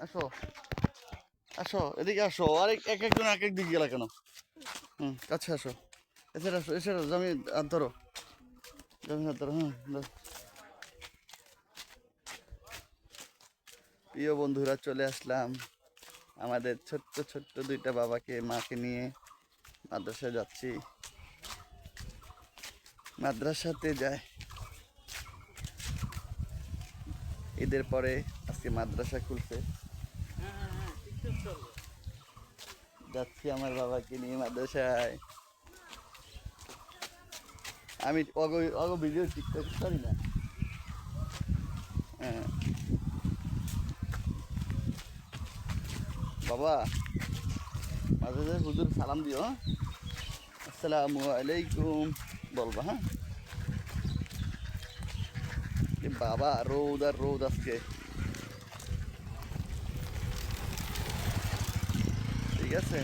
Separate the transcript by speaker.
Speaker 1: আসো আসো এদিকে আসো, আর এক একজন এক এক দিকে গেলা কেন? কাছে আসো, এছাড়া আসো, এছাড়া জমি হাত ধরো, জমি হাত ধরো। প্রিয় বন্ধুরা, চলে আসলাম আমাদের ছোট্ট ছোট্ট দুইটা বাবাকে মাকে নিয়ে মাদ্রাসায় যাচ্ছি। মাদ্রাসাতে যায় ঈদের পরে, আজকে মাদ্রাসা খুলছে, যাচ্ছি আমার বাবাকে নিয়ে মাদ্রাসায়। আমি অগ অগ ভিডিও টিকটক করি না। হ্যাঁ বাবা, মাঝে মাঝে হুজুর সালাম দিও, হ্যাঁ? আসসালামু আলাইকুম বলবা, হ্যাঁ? এ বাবা, রোদ আর রোদ আজকে। ঠিক আছে।